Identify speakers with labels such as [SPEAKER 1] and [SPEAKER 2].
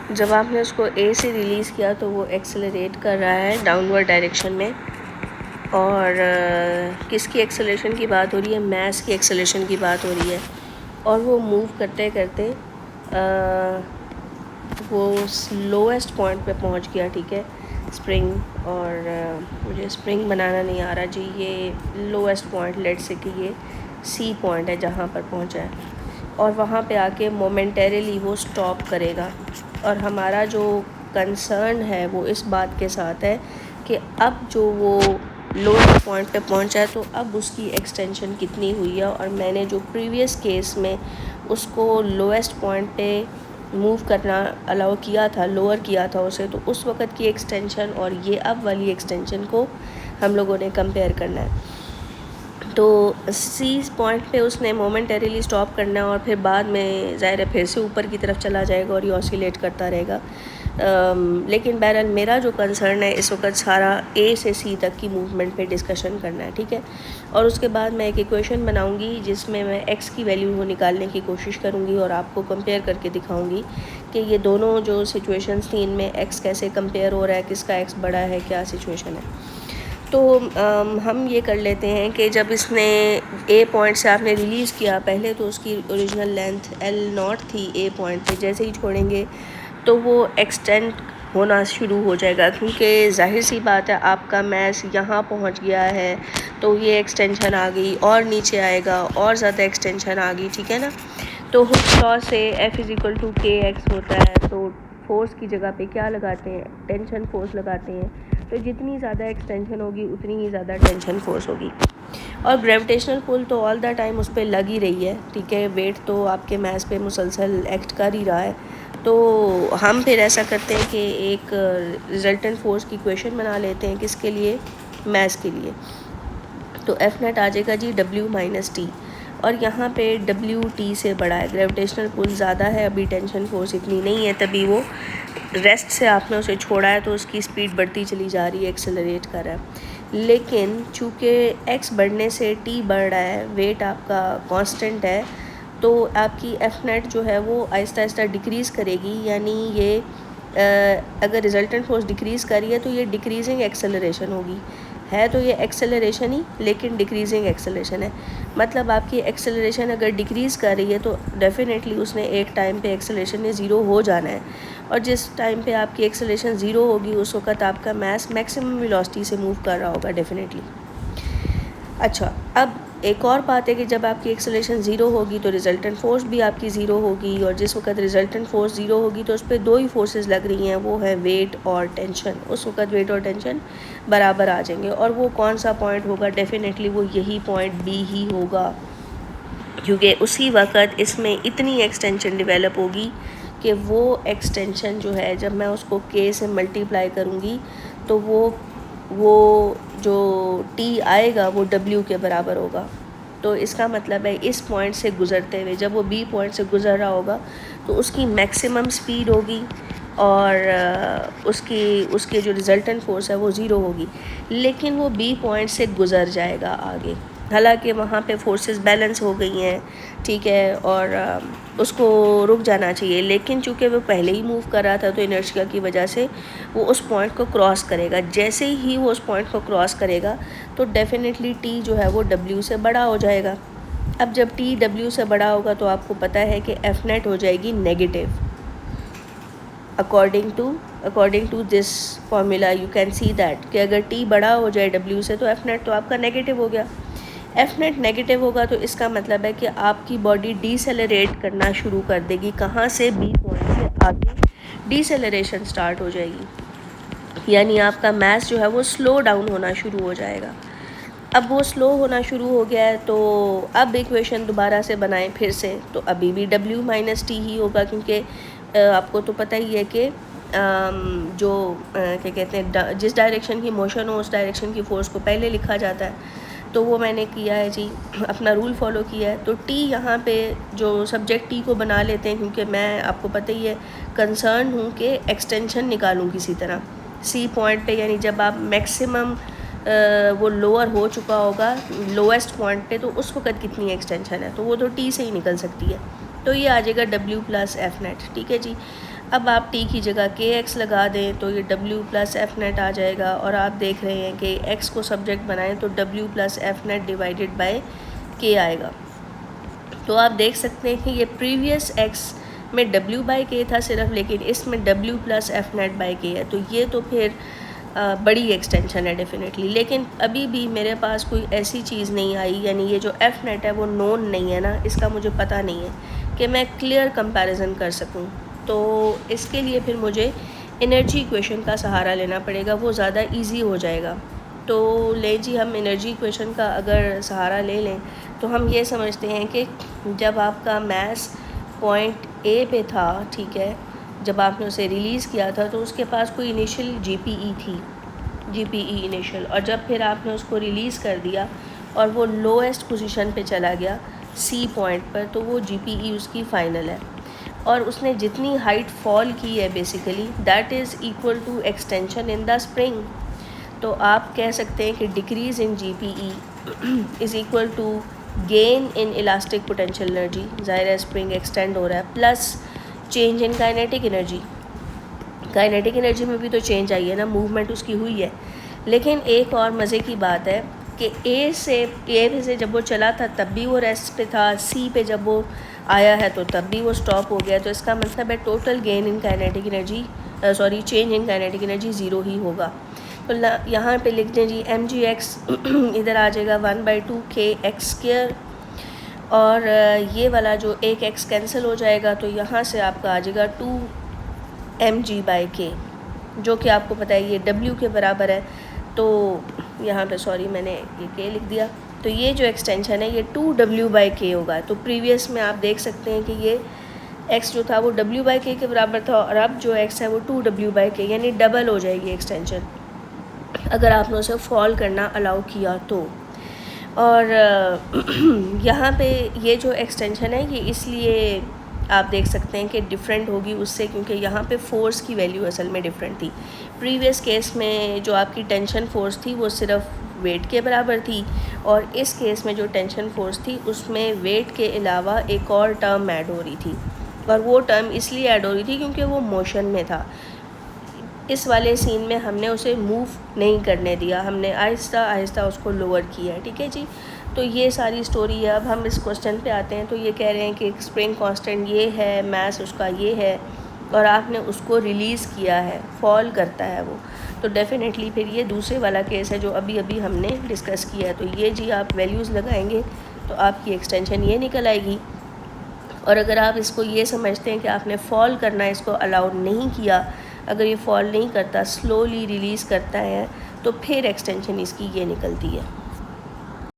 [SPEAKER 1] जब आपने उसको ए से रिलीज़ किया तो वो एक्सेलरेट कर रहा है डाउनवर्ड डायरेक्शन में। और किसकी एक्सेलरेशन की बात हो रही है? मास की एक्सेलरेशन की बात हो रही है। और वो मूव करते करते वो लोएस्ट पॉइंट पे पहुंच गया, ठीक है, स्प्रिंग। और मुझे स्प्रिंग बनाना नहीं आ रहा जी, ये लोएस्ट पॉइंट, लेट से कि ये सी पॉइंट है जहाँ पर पहुंचा है। और वहाँ पे आके मोमेंटरीली वो स्टॉप करेगा। और हमारा जो कंसर्न है वो इस बात के साथ है कि अब जो वो लोएस्ट पॉइंट पे पहुंचा है तो अब उसकी एक्सटेंशन कितनी हुई है। और मैंने जो प्रीवियस केस में उसको लोएस्ट पॉइंट पे मूव करना अलाउ किया था, लोअर किया था उसे, तो उस वक़्त की एक्सटेंशन और ये अब वाली एक्सटेंशन को हम लोगों ने कंपेयर करना है। तो सी पॉइंट पे उसने मोमेंटरीली स्टॉप करना है और फिर बाद में ज़ाहिर है फिर से ऊपर की तरफ चला जाएगा और ये ऑसिलेट करता रहेगा। लेकिन बहरहाल मेरा जो कंसर्न है इस वक्त सारा ए से सी तक की मूवमेंट पे डिस्कशन करना है, ठीक है। और उसके बाद मैं एक इक्वेशन बनाऊंगी जिसमें मैं एक्स की वैल्यू को निकालने की कोशिश करूंगी और आपको कंपेयर करके दिखाऊंगी कि ये दोनों जो सिचुएशंस थी इनमें एक्स कैसे कंपेयर हो रहा है, किसका एक्स बड़ा है, क्या सिचुएशन है। तो हम ये कर लेते हैं कि जब इसने ए पॉइंट से आपने रिलीज़ किया, पहले तो उसकी ओरिजिनल लेंथ L0 थी ए पॉइंट पे, जैसे ही छोड़ेंगे तो वो एक्सटेंड होना शुरू हो जाएगा, क्योंकि जाहिर सी बात है आपका मैस यहाँ पहुँच गया है तो ये एक्सटेंशन आ गई और नीचे आएगा और ज़्यादा एक्सटेंशन आ गई, ठीक है ना। तो हुक्स लॉ से F=kx होता है, तो फोर्स की जगह पे क्या लगाते हैं? टेंशन फोर्स लगाते हैं। तो जितनी ज़्यादा एक्सटेंशन होगी उतनी ही ज़्यादा टेंशन फोर्स होगी। और ग्रेविटेशनल पुल तो ऑल द टाइम उस पर लग ही रही है, ठीक है, वेट तो आपके मैस पे मुसलसल एक्ट कर ही रहा है। तो हम फिर ऐसा करते हैं कि एक रिजल्टेंट फोर्स की इक्वेशन बना लेते हैं, किसके लिए? मैस के लिए। तो एफ नेट आ जाएगा जी W-T, और यहाँ पे WT से बड़ा है, ग्रेविटेशनल पुल ज़्यादा है, अभी टेंशन फोर्स इतनी नहीं है, तभी वो रेस्ट से आपने उसे छोड़ा है तो उसकी स्पीड बढ़ती चली जा रही है, एक्सेलरेट कर रहा है। लेकिन चूँकि x बढ़ने से t बढ़ रहा है, वेट आपका कांस्टेंट है, तो आपकी एफ नेट जो है वो आहिस्ता आहिस्ता डिक्रीज़ करेगी। यानी ये अगर रिजल्टेंट फोर्स डिक्रीज़ कर रही है तो ये डिक्रीजिंग एक्सेलरेशन होगी, है तो ये एक्सेलरेशन ही, लेकिन डिक्रीजिंग एक्सेलरेशन है। मतलब आपकी एक्सेलरेशन अगर डिक्रीज़ कर रही है तो डेफिनेटली उसने एक टाइम पे एक्सेलरेशन ने ज़ीरो हो जाना है। और जिस टाइम पे आपकी एक्सेलरेशन ज़ीरो होगी उस वक्त आपका मैस मैक्सिमम वेलोसिटी से मूव कर रहा होगा डेफिनेटली। अच्छा, अब एक और बात है कि जब आपकी एक्सेलरेशन ज़ीरो होगी तो रिजल्टेंट फोर्स भी आपकी ज़ीरो होगी, और जिस वक्त रिजल्टेंट फोर्स ज़ीरो होगी तो उस पर दो ही फोर्सेस लग रही हैं, वो है वेट और टेंशन। उस वक्त वेट और टेंशन बराबर आ जाएंगे। और वो कौन सा पॉइंट होगा? डेफिनेटली वो यही पॉइंट बी ही होगा, क्योंकि उसी वक्त इसमें इतनी एक्सटेंशन डेवलप होगी कि वो एक्सटेंशन जो है जब मैं उसको k से मल्टीप्लाई करूँगी तो वो जो t आएगा वो w के बराबर होगा। तो इसका मतलब है इस पॉइंट से गुज़रते हुए जब वो b पॉइंट से गुज़र रहा होगा तो उसकी मैक्सिमम स्पीड होगी और उसके जो रिजल्टेंट फोर्स है वो ज़ीरो होगी, लेकिन वो b पॉइंट से गुज़र जाएगा आगे। हालांकि वहाँ पे फोर्सेस बैलेंस हो गई हैं, ठीक है, और उसको रुक जाना चाहिए, लेकिन चूँकि वो पहले ही मूव कर रहा था तो इनर्शिया की वजह से वो उस पॉइंट को क्रॉस करेगा। जैसे ही वो उस पॉइंट को क्रॉस करेगा तो डेफिनेटली t जो है वो w से बड़ा हो जाएगा। अब जब t w से बड़ा होगा तो आपको पता है कि एफ नेट हो जाएगी negative. According to this formula you can see that कि अगर t बड़ा हो जाए w से तो एफ नेट तो आपका नेगेटिव हो गया। एफ नेट नेगेटिव होगा तो इसका मतलब है कि आपकी बॉडी डीसेलरेट करना शुरू कर देगी। कहाँ से? बी पॉइंट से आगे डीसेलरेशन स्टार्ट हो जाएगी, यानी आपका मैस जो है वो स्लो डाउन होना शुरू हो जाएगा। अब वो स्लो होना शुरू हो गया है तो अब इक्वेशन दोबारा से बनाएं फिर से, तो अभी भी W-T ही होगा, क्योंकि आपको तो पता ही है कि जो क्या कहते हैं, जिस डायरेक्शन की मोशन हो उस डायरेक्शन की फ़ोर्स को पहले लिखा जाता है। तो वो मैंने किया है जी, अपना रूल फॉलो किया है। तो टी यहाँ पे जो सब्जेक्ट टी को बना लेते हैं, क्योंकि मैं आपको पता ही है कंसर्न हूँ कि एक्सटेंशन निकालूँ किसी तरह सी पॉइंट पे, यानी जब आप मैक्सिमम वो लोअर हो चुका होगा लोएस्ट पॉइंट पे तो उस वक्त कितनी एक्सटेंशन है, तो वो तो टी से ही निकल सकती है। तो ये आ जाएगा W प्लस एफ नेट, ठीक है जी। अब आप T की जगह KX लगा दें तो ये W प्लस एफ नेट आ जाएगा, और आप देख रहे हैं कि X को सब्जेक्ट बनाएं तो W plus F net divided by K आएगा। तो आप देख सकते हैं कि ये प्रीवियस X में W बाई K था सिर्फ, लेकिन इसमें W plus F net by K है, तो ये तो फिर बड़ी एक्सटेंशन है डेफिनेटली। लेकिन अभी भी मेरे पास कोई ऐसी चीज़ नहीं आई, यानी ये जो एफ नेट है वो नोन नहीं है ना, इसका मुझे पता नहीं है कि मैं क्लियर कंपैरिजन कर सकूं। तो इसके लिए फिर मुझे एनर्जी इक्वेशन का सहारा लेना पड़ेगा, वो ज़्यादा इजी हो जाएगा। तो ले जी, हम एनर्जी इक्वेशन का अगर सहारा ले लें तो हम ये समझते हैं कि जब आपका मास पॉइंट ए पे था, ठीक है, जब आपने उसे रिलीज़ किया था तो उसके पास कोई इनिशियल GPE थी, GPE इनिशियल, और जब फिर आपने उसको रिलीज़ कर दिया और वो लोएस्ट पोजीशन पे चला गया C पॉइंट पर, तो वो GPE उसकी फ़ाइनल है। और उसने जितनी हाइट फॉल की है basically that is equal to extension in the spring. तो आप कह सकते हैं कि decrease in GPE is equal to gain in elastic potential energy, ज़ाहिर है स्प्रिंग एक्सटेंड हो रहा है, plus change in kinetic energy. Kinetic energy में भी तो चेंज आई है ना, मूवमेंट उसकी हुई है। लेकिन एक और मज़े की बात है कि ए से जब वो चला था तब भी वो रेस्ट पे था, C पे जब वो आया है तो तब भी वो स्टॉप हो गया। तो इसका मतलब है total gain in kinetic energy, change in kinetic energy zero ही होगा। तो यहाँ पे लिख दें जी mgx इधर आ जाएगा 1/2 kx², और ये वाला जो एक x कैंसिल हो जाएगा तो यहाँ से आपका आ जाएगा 2mg/k, जो कि आपको पता है ये w के बराबर है। तो यहाँ पे सॉरी मैंने ये k लिख दिया, तो ये जो एक्सटेंशन है ये 2w/k होगा। तो प्रीवियस में आप देख सकते हैं कि ये x जो था वो w/k के बराबर था, और अब जो x है वो 2w/k, यानी डबल हो जाएगी एक्सटेंशन अगर आपने उसे फॉल करना अलाउ किया तो। और यहाँ पे ये जो एक्सटेंशन है ये इसलिए आप देख सकते हैं कि डिफरेंट होगी उससे, क्योंकि यहाँ पे फोर्स की वैल्यू असल में डिफरेंट थी। प्रीवियस केस में जो आपकी टेंशन फोर्स थी वो सिर्फ वेट के बराबर थी, और इस केस में जो टेंशन फोर्स थी उसमें वेट के अलावा एक और टर्म ऐड हो रही थी, और वो टर्म इसलिए ऐड हो रही थी क्योंकि वो मोशन में था। इस वाले सीन में हमने उसे मूव नहीं करने दिया, हमने आहिस्ता आहिस्ता उसको लोअर किया है, ठीक है जी। तो ये सारी स्टोरी है। अब हम इस क्वेश्चन पे आते हैं। तो ये कह रहे हैं कि स्प्रिंग कांस्टेंट ये है, मास उसका ये है, और आपने उसको रिलीज़ किया है, फॉल करता है वो, तो डेफ़िनेटली फिर ये दूसरे वाला केस है जो अभी अभी हमने डिस्कस किया है। तो ये जी आप वैल्यूज़ लगाएंगे तो आपकी एक्सटेंशन ये निकल आएगी। और अगर आप इसको ये समझते हैं कि आपने फॉल करना इसको अलाउ नहीं किया, अगर ये फॉल नहीं करता स्लोली रिलीज़ करता है, तो फिर एक्सटेंशन इसकी ये निकलती है।